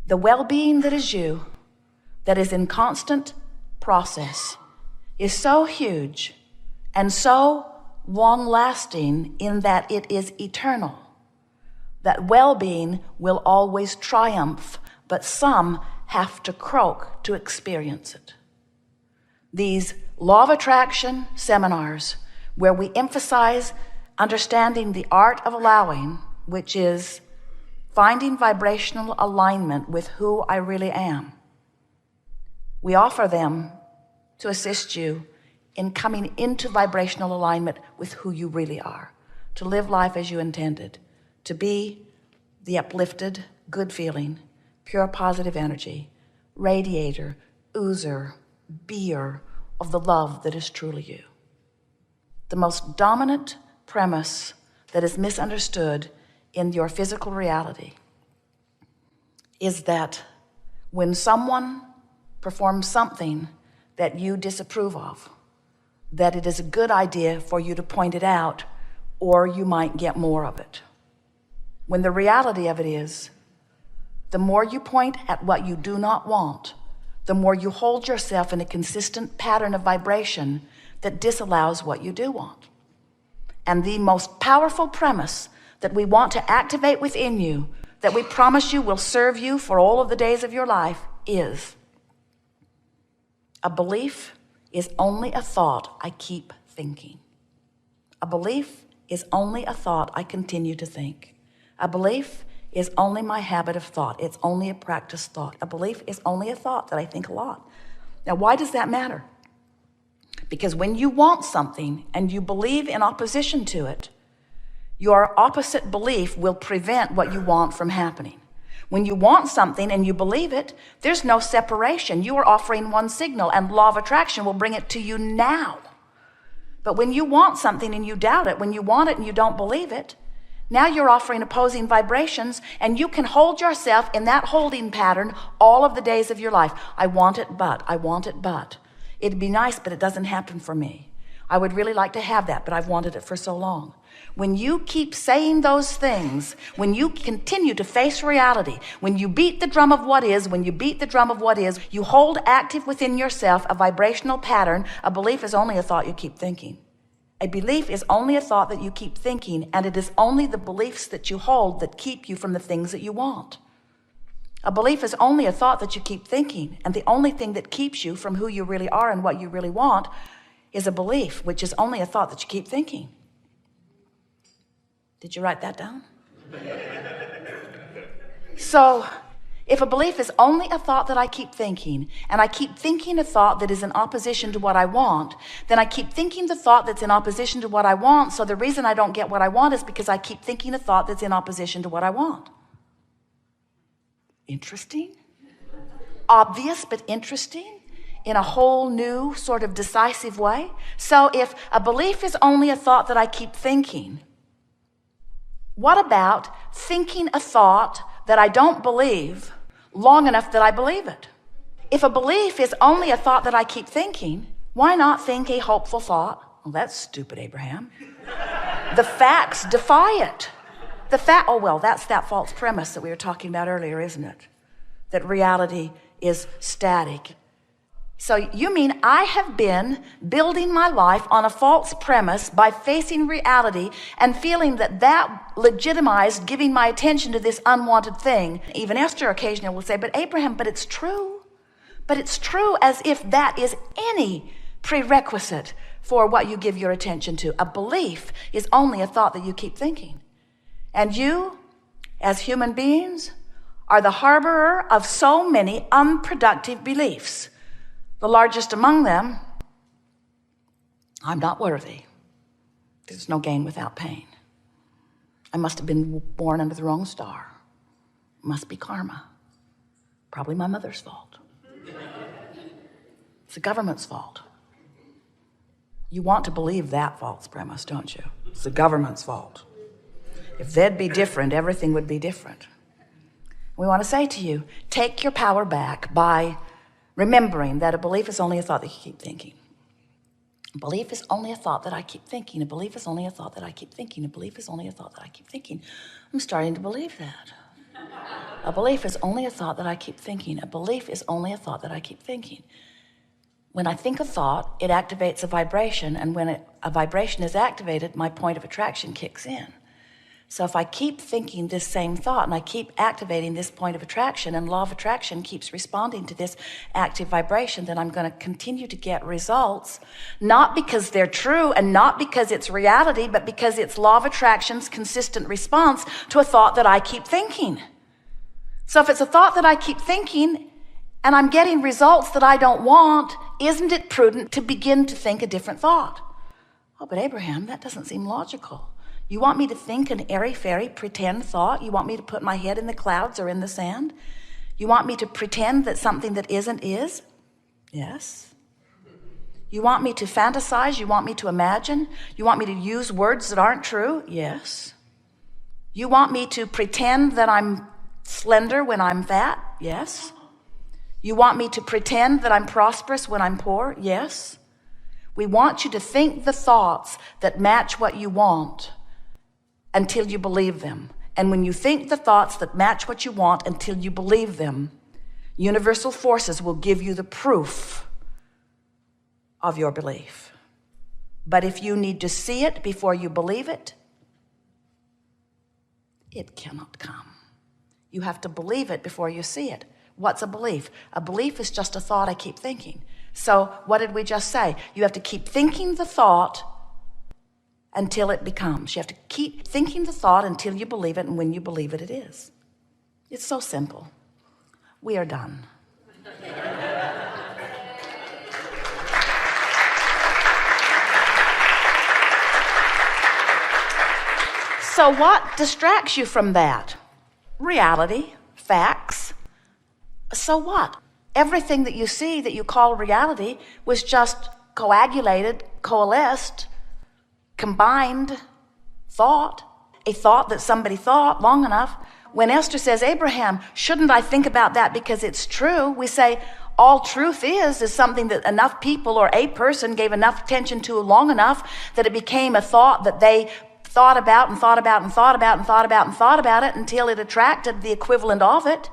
The well-being that is you, that is in constant process, is so huge and so long-lasting in that it is eternal. That well-being will always triumph, but some have to croak to experience it. These law of attraction seminars, where we emphasize understanding the art of allowing, which is finding vibrational alignment with who I really am. We offer them to assist you in coming into vibrational alignment with who you really are, to live life as you intended, to be the uplifted, good feeling, pure positive energy, radiator, oozer, beer of the love that is truly you. The most dominant premise that is misunderstood in your physical reality is that when someone performs something that you disapprove of, that it is a good idea for you to point it out, or you might get more of it. When the reality of it is, the more you point at what you do not want, the more you hold yourself in a consistent pattern of vibration that disallows what you do want. And the most powerful premise that we want to activate within you, that we promise you will serve you for all of the days of your life, is a belief is only a thought I keep thinking. A belief is only a thought I continue to think. A belief is only my habit of thought. It's only a practice thought. A belief is only a thought that I think a lot. Now, why does that matter? Because when you want something and you believe in opposition to it, your opposite belief will prevent what you want from happening. When you want something and you believe it, there's no separation. You are offering one signal, and law of attraction will bring it to you now. But when you want something and you doubt it, when you want it and you don't believe it, now you're offering opposing vibrations, and you can hold yourself in that holding pattern all of the days of your life. I want it, but I want it, but it'd be nice, but it doesn't happen for me. I would really like to have that, but I've wanted it for so long. When you keep saying those things, when you continue to face reality, when you beat the drum of what is, you hold active within yourself a vibrational pattern. A belief is only a thought you keep thinking. A belief is only a thought that you keep thinking, and it is only the beliefs that you hold that keep you from the things that you want. A belief is only a thought that you keep thinking, and the only thing that keeps you from who you really are and what you really want is a belief, which is only a thought that you keep thinking. Did you write that down? So, if a belief is only a thought that I keep thinking, and I keep thinking a thought that is in opposition to what I want, then I keep thinking the thought that's in opposition to what I want, so the reason I don't get what I want is because I keep thinking a thought that's in opposition to what I want. Interesting? Obvious, but interesting in a whole new sort of decisive way. So if a belief is only a thought that I keep thinking, what about thinking a thought that I don't believe long enough that I believe it? If a belief is only a thought that I keep thinking, why not think a hopeful thought? Well, that's stupid, Abraham. The facts defy it. That's that false premise that we were talking about earlier, isn't it? That reality is static. So you mean I have been building my life on a false premise by facing reality and feeling that legitimized giving my attention to this unwanted thing? Even Esther occasionally will say, but Abraham, but it's true. But it's true, as if that is any prerequisite for what you give your attention to. A belief is only a thought that you keep thinking. And you, as human beings, are the harborer of so many unproductive beliefs. The largest among them, I'm not worthy. There's no gain without pain. I must have been born under the wrong star. Must be karma. Probably my mother's fault. It's the government's fault. You want to believe that false premise, don't you? It's the government's fault. If they'd be different, everything would be different. We want to say to you, take your power back by remembering that a belief is only a thought that you keep thinking. A belief is only a thought that I keep thinking. A belief is only a thought that I keep thinking. A belief is only a thought that I keep thinking. I'm starting to believe that. A belief is only a thought that I keep thinking. A belief is only a thought that I keep thinking. When I think a thought, it activates a vibration, and when a vibration is activated, my point of attraction kicks in. So if I keep thinking this same thought and I keep activating this point of attraction, and law of attraction keeps responding to this active vibration, then I'm going to continue to get results, not because they're true and not because it's reality, but because it's law of attraction's consistent response to a thought that I keep thinking. So if it's a thought that I keep thinking and I'm getting results that I don't want, isn't it prudent to begin to think a different thought? Oh, but Abraham, that doesn't seem logical. You want me to think an airy-fairy pretend thought? You want me to put my head in the clouds or in the sand? You want me to pretend that something that isn't is? Yes. You want me to fantasize? You want me to imagine? You want me to use words that aren't true? Yes. You want me to pretend that I'm slender when I'm fat? Yes. You want me to pretend that I'm prosperous when I'm poor? Yes. We want you to think the thoughts that match what you want until you believe them. And when you think the thoughts that match what you want until you believe them, universal forces will give you the proof of your belief. But if you need to see it before you believe it, it cannot come. You have to believe it before you see it. What's a belief? A belief is just a thought I keep thinking. So what did we just say? You have to keep thinking the thought until it becomes. You have to keep thinking the thought until you believe it, and when you believe it, it is. It's so simple. We are done. So what distracts you from that? Reality, facts. So what? Everything that you see that you call reality was just coagulated, coalesced, combined thought, a thought that somebody thought long enough. When Esther says, Abraham, shouldn't I think about that because it's true? We say, all truth is something that enough people or a person gave enough attention to long enough that it became a thought that they thought about and thought about and thought about and thought about and thought about it until it attracted the equivalent of it.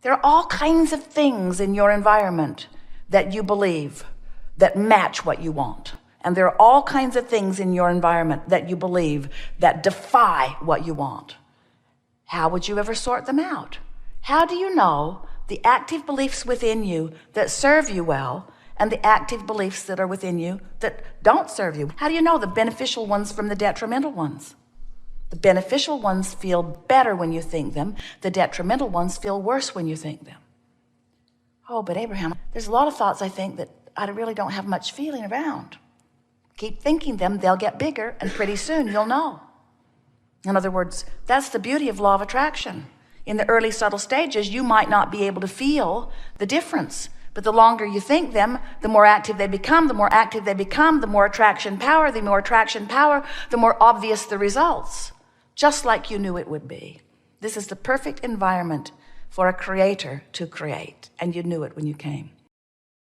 There are all kinds of things in your environment that you believe that match what you want. And there are all kinds of things in your environment that you believe that defy what you want. How would you ever sort them out? How do you know the active beliefs within you that serve you well and the active beliefs that are within you that don't serve you? How do you know the beneficial ones from the detrimental ones? The beneficial ones feel better when you think them. The detrimental ones feel worse when you think them. Oh, but Abraham, there's a lot of thoughts I think that I really don't have much feeling around. Keep thinking them, they'll get bigger, and pretty soon you'll know. In other words, that's the beauty of law of attraction. In the early subtle stages, you might not be able to feel the difference. But the longer you think them, the more active they become. The more active they become, the more attraction power. The more attraction power, the more obvious the results. Just like you knew it would be. This is the perfect environment for a creator to create. And you knew it when you came.